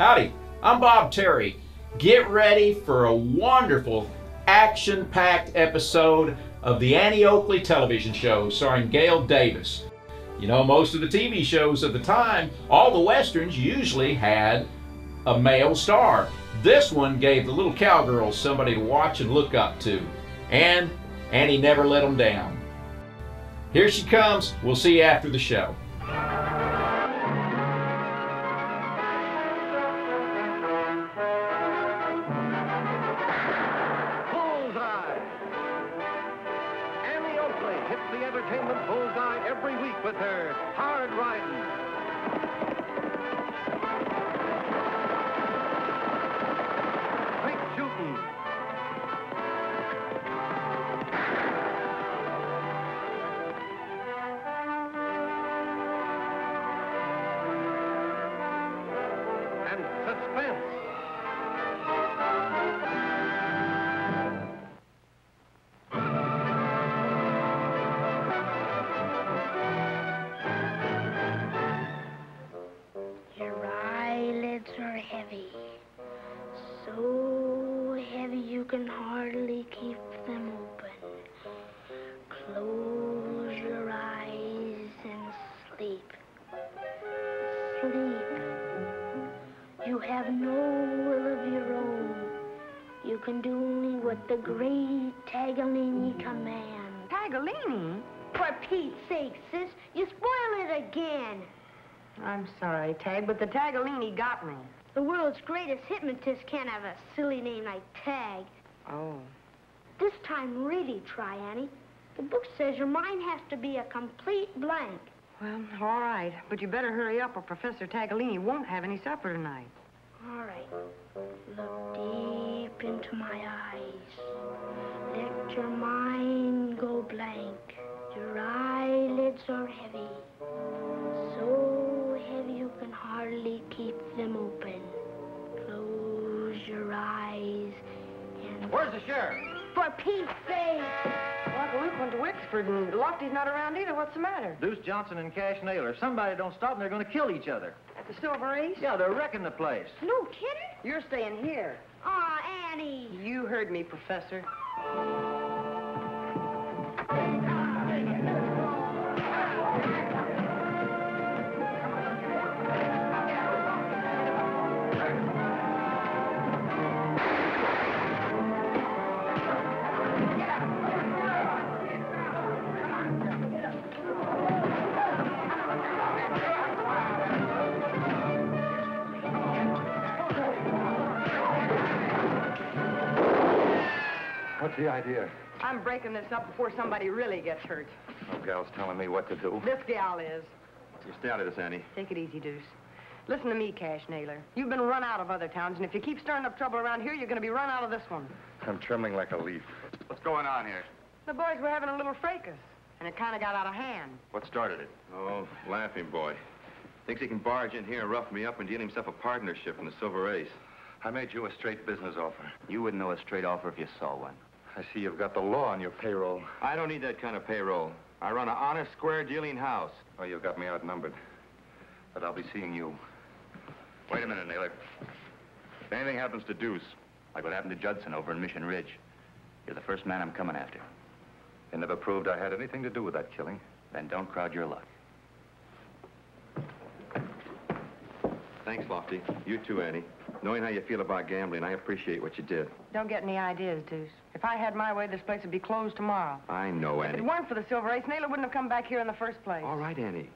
Howdy, I'm Bob Terry. Get ready for a wonderful, action-packed episode of the Annie Oakley television show starring Gail Davis. You know, most of the TV shows of the time, all the westerns usually had a male star. This one gave the little cowgirls somebody to watch and look up to. And Annie never let them down. Here she comes. We'll see you after the show. Every week with her hard riding. Quick shooting. And suspense. Heavy, so heavy you can hardly keep them open. Close your eyes and sleep. Sleep. You have no will of your own. You can do only what the great Taglioni commands. Taglioni? For Pete's sake, sis, you spoil it again. I'm sorry, Tag, but the Taglioni got me. The world's greatest hypnotist can't have a silly name like Tag. Oh. This time, really try, Annie. The book says your mind has to be a complete blank. Well, all right. But you better hurry up or Professor Taglioni won't have any supper tonight. All right. Look deep into my eyes. Let your mind go blank. Your eyelids are heavy. So heavy you can hardly keep them open. Close your eyes and... Where's the sheriff? For Pete's sake! Well, Uncle Luke went to Wexford, and Lofty's not around either. What's the matter? Deuce Johnson and Cash Naylor. If somebody don't stop them, they're going to kill each other. At the Silver Ace? Yeah, they're wrecking the place. No kidding? You're staying here. Aw, Annie. You heard me, Professor. What's the idea? I'm breaking this up before somebody really gets hurt. No gal's telling me what to do. This gal is. You stay out of this, Annie. Take it easy, Deuce. Listen to me, Cash Naylor. You've been run out of other towns, and if you keep stirring up trouble around here, you're going to be run out of this one. I'm trembling like a leaf. What's going on here? The boys were having a little fracas, and it kind of got out of hand. What started it? Oh, laughing boy. Thinks he can barge in here and rough me up and deal himself a partnership in the Silver Ace. I made you a straight business offer. You wouldn't know a straight offer if you saw one. I see you've got the law on your payroll. I don't need that kind of payroll. I run an honest, square dealing house. Oh, you've got me outnumbered. But I'll be seeing you. Wait a minute, Naylor. If anything happens to Deuce, Like what happened to Judson over in Mission Ridge. You're the first man I'm coming after. it never proved I had anything to do with that killing. Then don't crowd your luck. Thanks, Lofty. You too, Annie. Knowing how you feel about gambling, I appreciate what you did. Don't get any ideas, Deuce. If I had my way, this place would be closed tomorrow. I know, If Annie. it weren't for the Silver Ace, Naylor wouldn't have come back here in the first place. All right, Annie.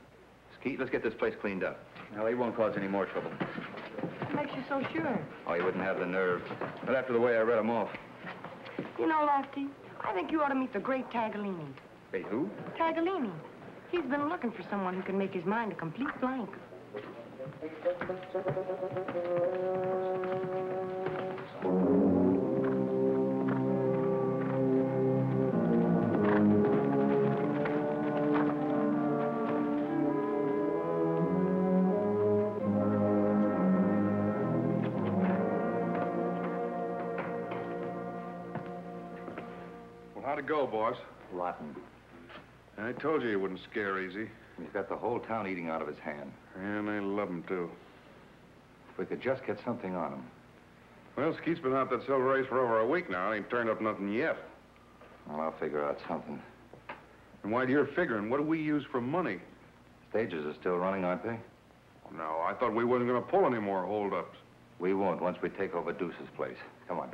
Skeet, let's get this place cleaned up. No, he won't cause any more trouble. What makes you so sure? Oh, he wouldn't have the nerve. Not after the way I read him off. You know, Lofty, I think you ought to meet the great Taglioni. Hey, who? Taglioni. He's been looking for someone who can make his mind a complete blank. Well, how'd it go, boss? Rotten. I told you he wouldn't scare easy. He's got the whole town eating out of his hand. And they love him, too. If we could just get something on him. Well, Skeet's been out that silver ace for over a week now. Ain't turned up nothing yet. Well, I'll figure out something. And while you're figuring, what do we use for money? Stages are still running, aren't they? No, I thought we wasn't going to pull any more holdups. We won't once we take over Deuce's place. Come on.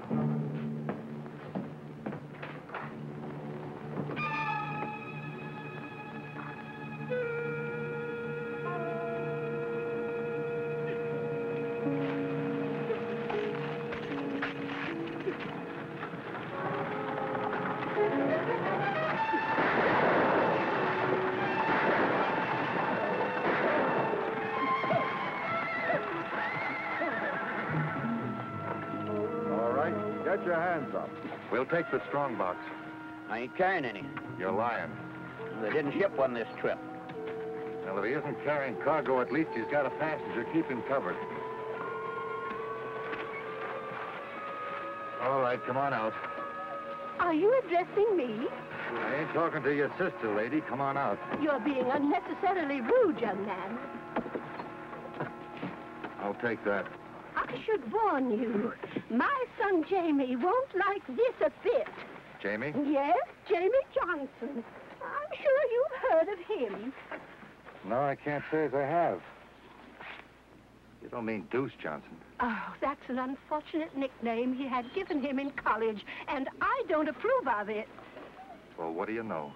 Get your hands up. We'll take the strong box. I ain't carrying any. You're lying. They didn't ship one this trip. Well, if he isn't carrying cargo, at least he's got a passenger. Keep him covered. All right, come on out. Are you addressing me? I ain't talking to your sister, lady. Come on out. You're being unnecessarily rude, young man. I'll take that. I should warn you. My son Jamie won't like this a bit. Jamie? Yes, Jamie Johnson. I'm sure you've heard of him. No, I can't say as I have. You don't mean Deuce Johnson. Oh, that's an unfortunate nickname he had given him in college, and I don't approve of it. Well, what do you know?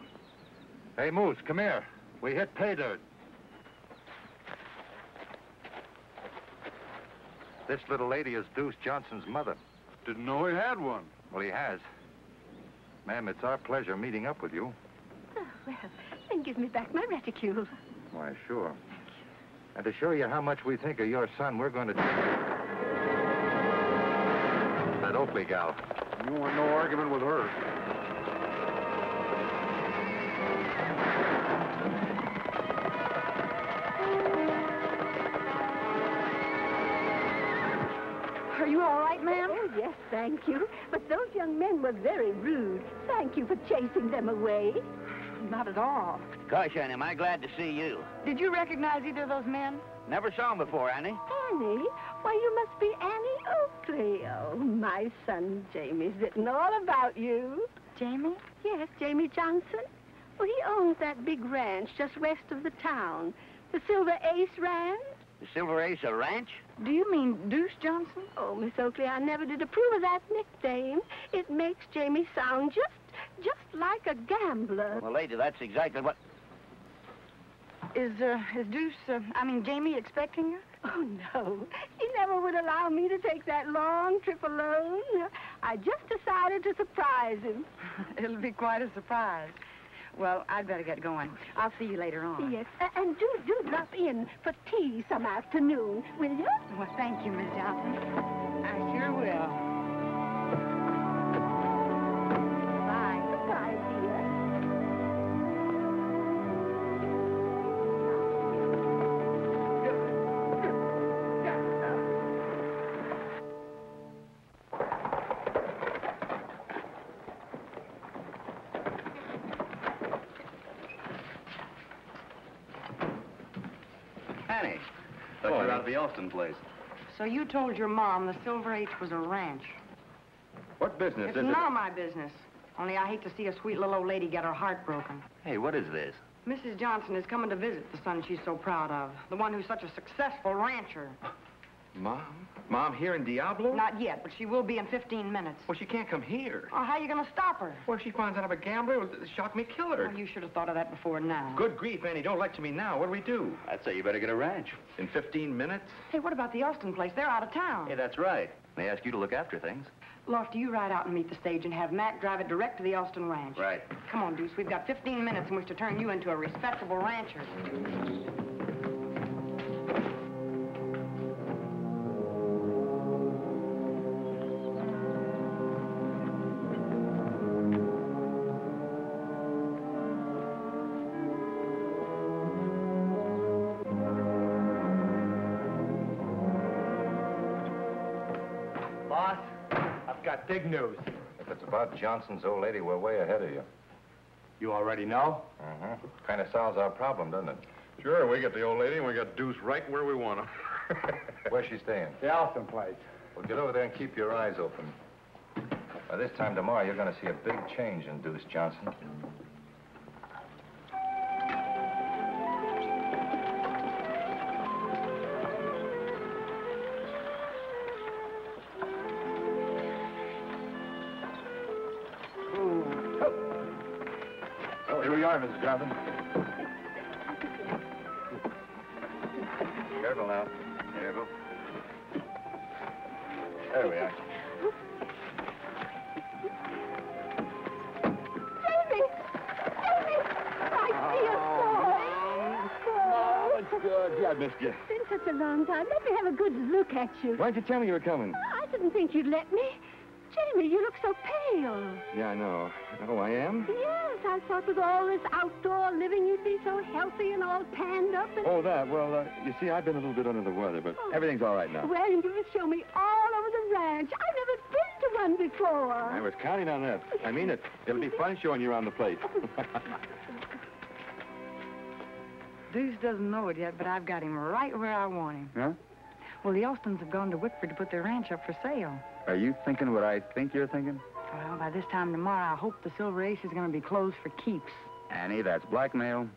Hey, Moose, come here. We hit pay dirt. This little lady is Deuce Johnson's mother. Didn't know he had one. Well, he has. Ma'am, it's our pleasure meeting up with you. Oh, well, then give me back my reticule. Why, sure. And to show you how much we think of your son, we're going to take that Oakley gal. You want no argument with her. Are you all right, ma'am? Oh, yes, thank you. But those young men were very rude. Thank you for chasing them away. Not at all. Gosh, Annie, am I glad to see you. Did you recognize either of those men? Never saw him before, Annie. Annie? Why, you must be Annie Oakley. Oh, my son Jamie's written all about you. Jamie? Yes, Jamie Johnson. Well, he owns that big ranch just west of the town. The Silver Ace Ranch. The Silver Ace a ranch? Do you mean Deuce Johnson? Oh, Miss Oakley, I never did approve of that nickname. It makes Jamie sound just like a gambler. Well, lady, that's exactly what... Is Deuce, Jamie expecting you? Oh, no. He never would allow me to take that long trip alone. I just decided to surprise him. It'll be quite a surprise. Well, I'd better get going. I'll see you later on. Yes, and do drop in for tea some afternoon, will you? Well, thank you, Miss Johnson. I sure will. Bye. Goodbye, dear. Annie, thought you were out of the Austin place. So you told your mom the Silver H was a ranch. What business It's is none it? of my business. Only I hate to see a sweet little old lady get her heart broken. Hey, what is this? Mrs. Johnson is coming to visit the son she's so proud of. The one who's such a successful rancher. Mom? Mom here in Diablo? Not yet, but she will be in 15 minutes. Well, she can't come here. Oh, how are you going to stop her? Well, if she finds out I'm a gambler, it'll shock me, kill her. Well, you should have thought of that before now. Good grief, Annie, don't lecture me now. What do we do? I'd say you better get a ranch. In 15 minutes? Hey, what about the Austin place? They're out of town. Hey, that's right. They ask you to look after things. Lofty, you ride out and meet the stage and have Matt drive it direct to the Austin ranch. Right. Come on, Deuce. We've got 15 minutes in which to turn you into a respectable rancher. Boss, I've got big news. If it's about Johnson's old lady, we're way ahead of you. You already know? Mm-hmm. Kind of solves our problem, doesn't it? Sure, we get the old lady and we got Deuce right where we want him. Where's she staying? The Alston place. Well, get over there and keep your eyes open. By this time tomorrow, you're going to see a big change in Deuce Johnson. Oh, here we are, Mrs. Johnson. Careful now. Careful. There we are. Good. Yeah, I missed you. It's been such a long time. Let me have a good look at you. Why'd you tell me you were coming? I didn't think you'd let me. Jamie, you look so pale. Yeah, I know. Oh, I am? Yes, I thought with all this outdoor living you'd be so healthy and all tanned up and... Oh, that. Well, you see, I've been a little bit under the weather, but everything's all right now. Well, you must show me all over the ranch. I've never been to one before. I was counting on that. I mean it. It'll be fun showing you around the place. Deuce doesn't know it yet, but I've got him right where I want him. Huh? Well, the Elstons have gone to Wickford to put their ranch up for sale. Are you thinking what I think you're thinking? Well, by this time tomorrow, I hope the Silver Ace is going to be closed for keeps. Annie, that's blackmail.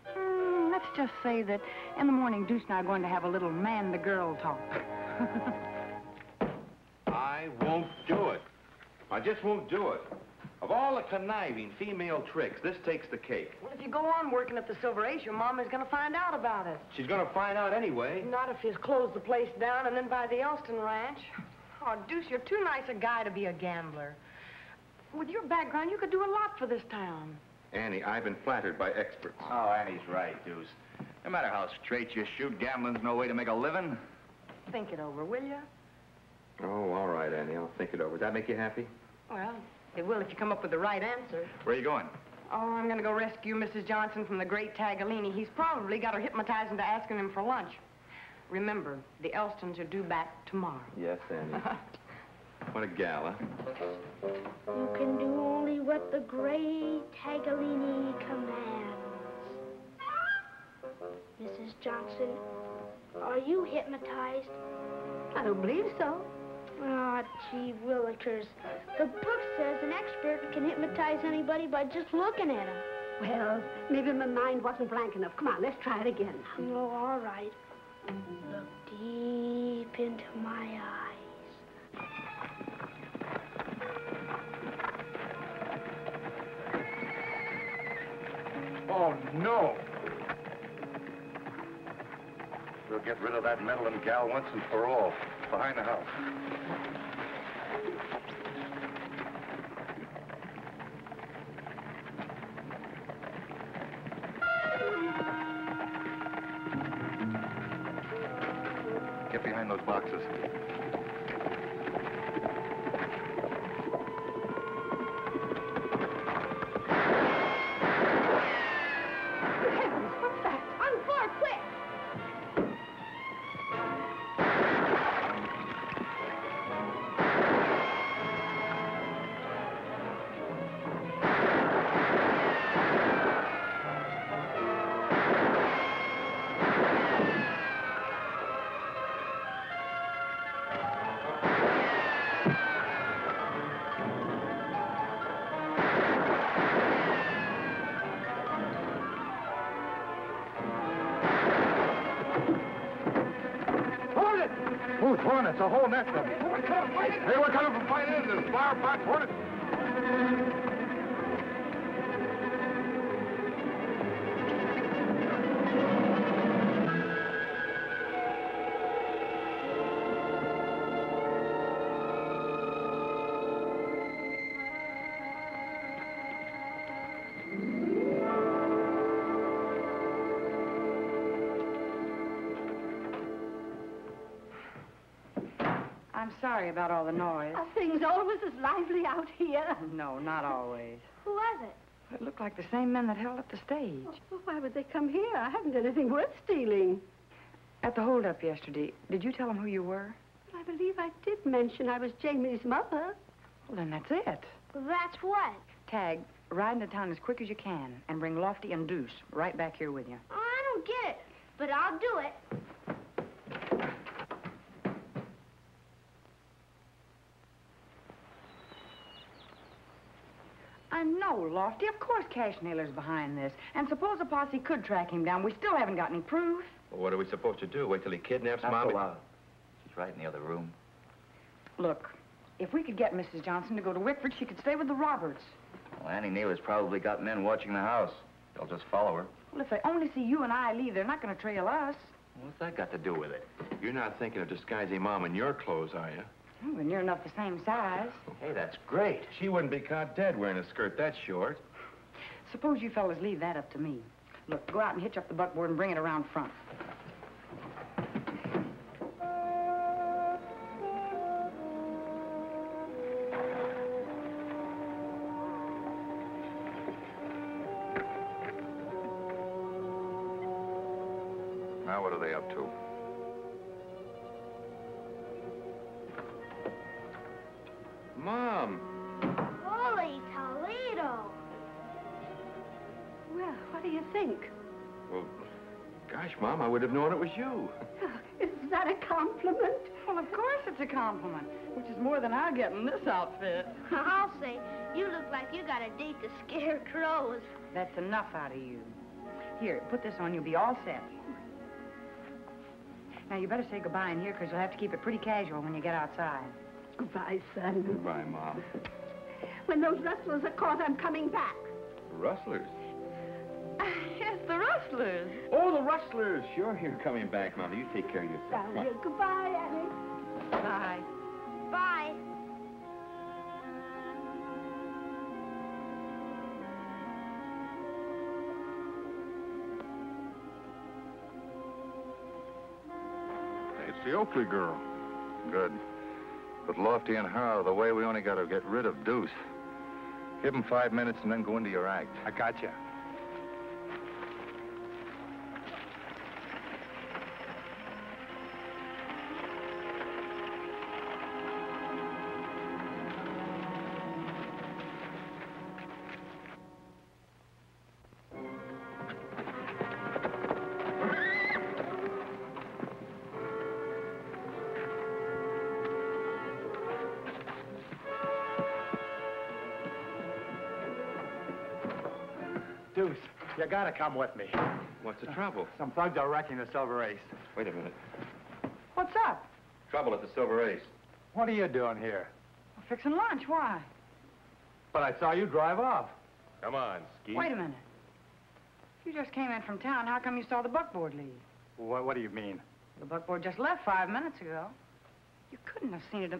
Let's just say that in the morning, Deuce and I are going to have a little man-to-girl talk. I won't do it. I just won't do it. Of all the conniving female tricks, this takes the cake. Well, if you go on working at the Silver Ace, your mama's going to find out about it. She's going to find out anyway. Not if you close the place down and then buy the Elston ranch. Oh, Deuce, you're too nice a guy to be a gambler. With your background, you could do a lot for this town. Annie, I've been flattered by experts. Oh, Annie's right, Deuce. No matter how straight you shoot, gambling's no way to make a living. Think it over, will you? Oh, all right, Annie. I'll think it over. Does that make you happy? Well, it will if you come up with the right answer. Where are you going? Oh, I'm going to go rescue Mrs. Johnson from the great Tagalini. He's probably got her hypnotized into asking him for lunch. Remember, the Elstons are due back tomorrow. Yes, Annie. What a gal, huh? You can do only what the great Tagalini commands. Mrs. Johnson, are you hypnotized? I don't believe so. Ah, gee willikers. The book says an expert can hypnotize anybody by just looking at him. Well, maybe my mind wasn't blank enough. Come on, let's try it again. Oh, all right. Look deep into my eyes. Oh, no. We'll get rid of that meddling gal once and for all. Behind the house. Get behind those boxes. Heavens, what's that? On the floor, quick! Who's hornets? A whole nest of them. Hey, we're coming from fight in. There's flower pots, hornets. I'm sorry about all the noise. Are things always as lively out here? No, not always. Who was it? It looked like the same men that held up the stage. Well, why would they come here? I haven't done anything worth stealing. At the holdup yesterday, did you tell them who you were? I believe I did mention I was Jamie's mother. Well, then that's it. That's what? Tag, ride into town as quick as you can and bring Lofty and Deuce right back here with you. Oh, I don't get it, but I'll do it. Why, no, Lofty. Of course Cash Naylor's behind this. And suppose a posse could track him down. We still haven't got any proof. Well, what are we supposed to do? Wait till he kidnaps Mommy? She's right in the other room. Look, if we could get Mrs. Johnson to go to Wickford, she could stay with the Roberts. Well, Annie Naylor's probably got men watching the house. They'll just follow her. Well, if they only see you and I leave, they're not going to trail us. What's that got to do with it? You're not thinking of disguising Mom in your clothes, are you? Oh, and you're enough the same size. Hey, that's great. She wouldn't be caught dead wearing a skirt that short. Suppose you fellas leave that up to me. Look, go out and hitch up the buckboard and bring it around front. Now what are they up to? Mom! Holy Toledo! Well, what do you think? Well, gosh, Mom, I would have known it was you. Is that a compliment? Well, of course it's a compliment, which is more than I get in this outfit. I'll say, you look like you got a date to scare crows. That's enough out of you. Here, put this on. You'll be all set. Now, you better say goodbye in here, because you'll have to keep it pretty casual when you get outside. Goodbye, son. Goodbye, Mom. When those rustlers are caught, I'm coming back. Rustlers? Yes, the rustlers. Oh, the rustlers. Sure, you're coming back, Mom. You take care of yourself. Down here. Goodbye, Annie. Bye. Bye. It's the Oakley girl. Good. But Lofty and Harrow, the way we only got to get rid of Deuce. Give him 5 minutes and then go into your act. I got you. Deuce, you gotta come with me. What's the trouble? Some thugs are wrecking the Silver Ace. Wait a minute. What's up? Trouble at the Silver Ace. What are you doing here? We're fixing lunch. Why? But I saw you drive off. Come on, Skeet. Wait a minute. You just came in from town. How come you saw the buckboard leave? What do you mean? The buckboard just left 5 minutes ago. You couldn't have seen it.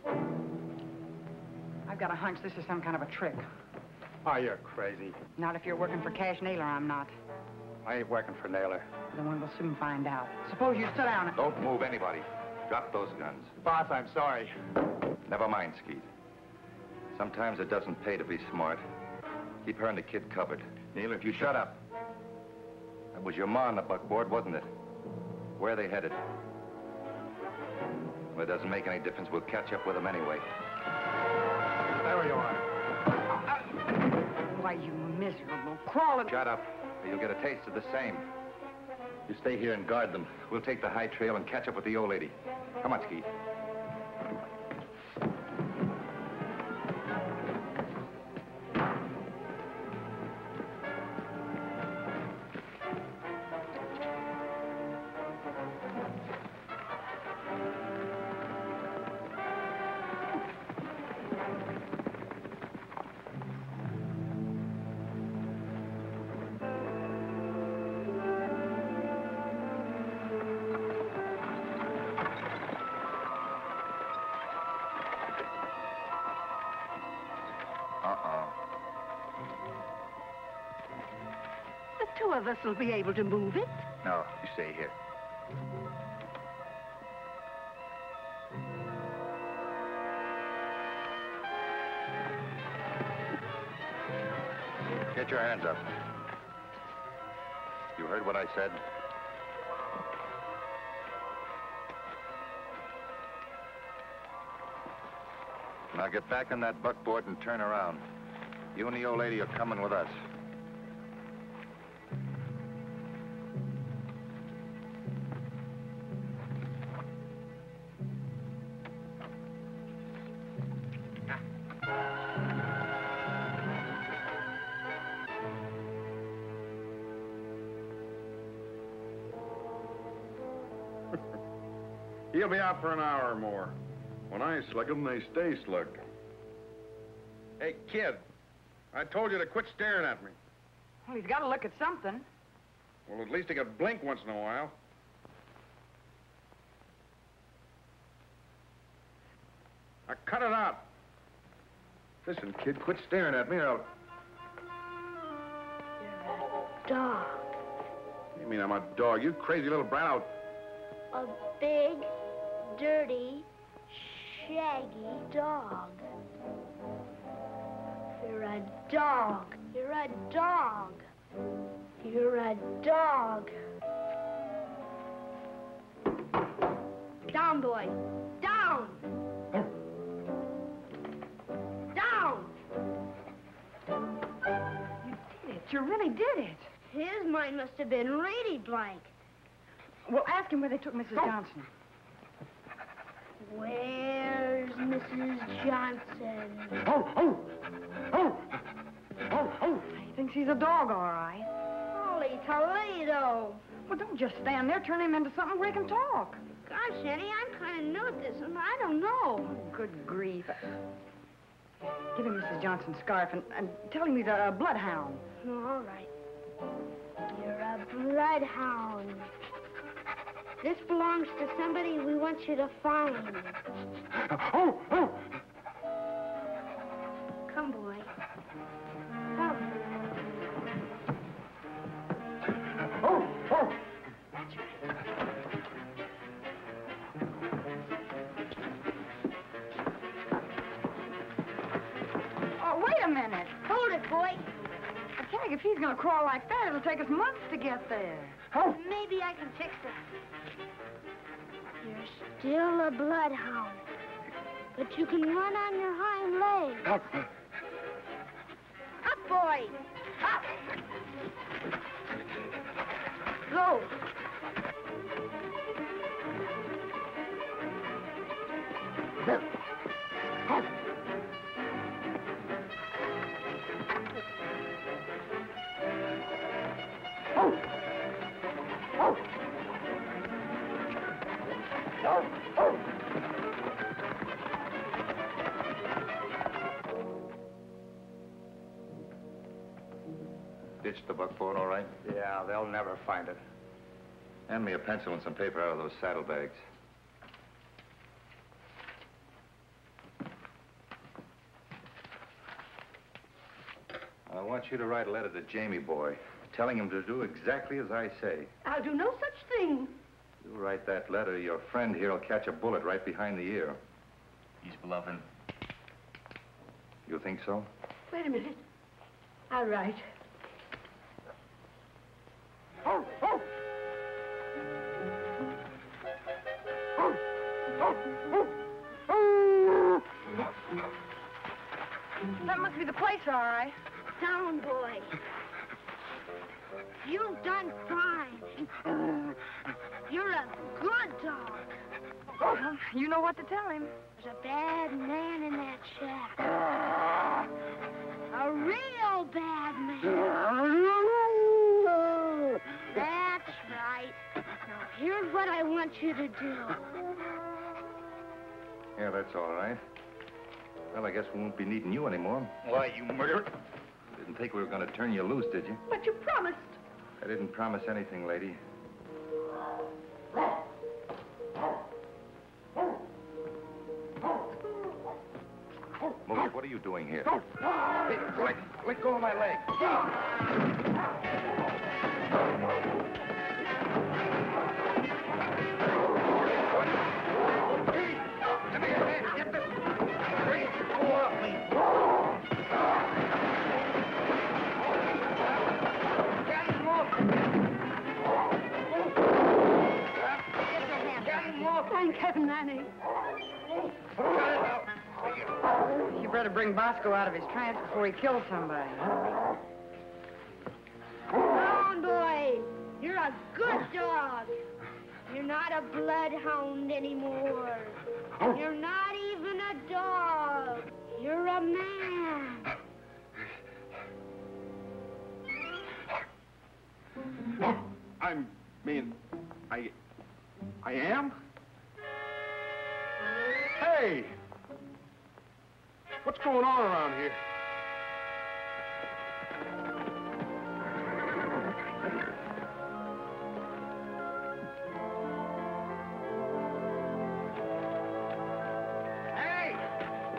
I've got a hunch this is some kind of a trick. Oh, you're crazy. Not if you're working for Cash Naylor, I'm not. I ain't working for Naylor. Then we'll soon find out. Suppose you sit down. Don't move anybody. Drop those guns. Boss, I'm sorry. Never mind, Skeet. Sometimes it doesn't pay to be smart. Keep her and the kid covered. Naylor, if you shut up. That was your ma on the buckboard, wasn't it? Where are they headed? Well, it doesn't make any difference. We'll catch up with them anyway. There you are. Why, you miserable crawling... Shut up, or you'll get a taste of the same. You stay here and guard them. We'll take the high trail and catch up with the old lady. Come on, Skeet. The two of us will be able to move it. No, you stay here. Get your hands up. You heard what I said? Now get back on that buckboard and turn around. You and the old lady are coming with us. He'll be out for an hour or more. When I slick 'em, they stay slicked. Hey, kid, I told you to quit staring at me. Well, he's got to look at something. Well, at least he could blink once in a while. Now, cut it out. Listen, kid, quit staring at me or I'll... Dog. You mean I'm a dog? You crazy little brat. A big, dirty, shaggy dog. You're a dog. You're a dog. You're a dog. Down, boy. Down. Down. You did it. You really did it. His mind must have been really blank. Well, ask him where they took Mrs. Johnson. Where's Mrs. Johnson? He thinks he's a dog, all right. Holy Toledo! Well, don't just stand there. Turn him into something where he can talk. Gosh, Eddie, I'm kind of new at this, and I don't know. Good grief. Give him Mrs. Johnson's scarf and tell him he's a bloodhound. Oh, all right. You're a bloodhound. This belongs to somebody we want you to find. Come, boy. Come. That's right. Oh, wait a minute. Hold it, boy. I tell you, if he's going to crawl like that, it'll take us months to get there. Maybe I can fix it. You're still a bloodhound, but you can run on your hind legs. Up, boy. Up. Go. Ditched the buckboard, all right? Yeah, they'll never find it. Hand me a pencil and some paper out of those saddlebags. I want you to write a letter to Jamie boy, telling him to do exactly as I say. I'll do no such thing. You write that letter, your friend here will catch a bullet right behind the ear. He's bluffing. You think so? Wait a minute. All right. That must be the place, all right. Down, boy. You've done fine. You're a good dog. Well, you know what to tell him. There's a bad man in that shack. A real bad man. That's right. Now, here's what I want you to do. Yeah, that's all right. Well, I guess we won't be needing you anymore. Why, you murderer? Didn't think we were going to turn you loose, did you? But you promised. I didn't promise anything, lady. Moses, what are you doing here? Hey, let go of my leg. Come here, man. Get this. Hey, go off me. Get him off. Get him off. Thank heaven, Annie. You better bring Bosco out of his trance before he kills somebody. Come on, boy. You're a good dog. You're not a bloodhound anymore. You're not even a dog. You're a man. I am? Hey! What's going on around here?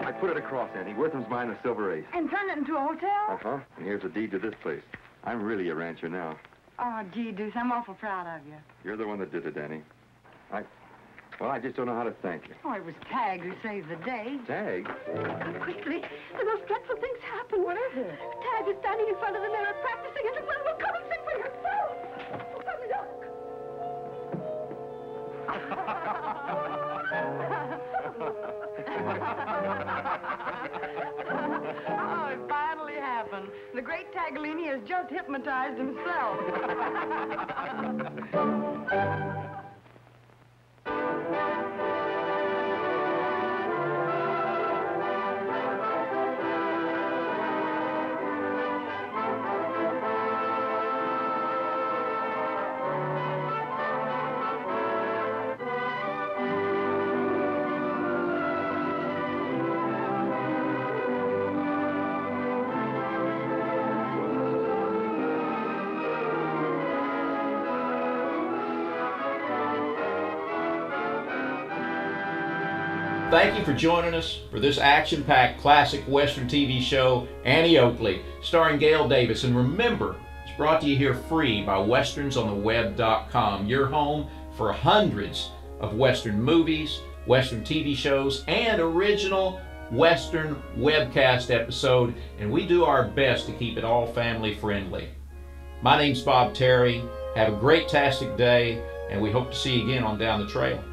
I put it across, Annie. Wortham's buying the Silver Ace. And turn it into a hotel? Uh-huh. And here's a deed to this place. I'm really a rancher now. Oh, gee, Deuce, I'm awful proud of you. You're the one that did it, Annie. I just don't know how to thank you. Oh, it was Tag who saved the day. Tag? Quickly, those dreadful things happen. What is it? Tag is standing in front of the mirror practicing, and the blood will come and sing for yourself. Oh, come Oh, it finally happened. The great Taglioni has just hypnotized himself. Thank you for joining us for this action-packed classic Western TV show, Annie Oakley, starring Gail Davis. And remember, it's brought to you here free by WesternsOnTheWeb.com, your home for hundreds of Western movies, Western TV shows, and original Western webcast episode. And we do our best to keep it all family friendly. My name's Bob Terry. Have a great-tastic day, and we hope to see you again on Down the Trail.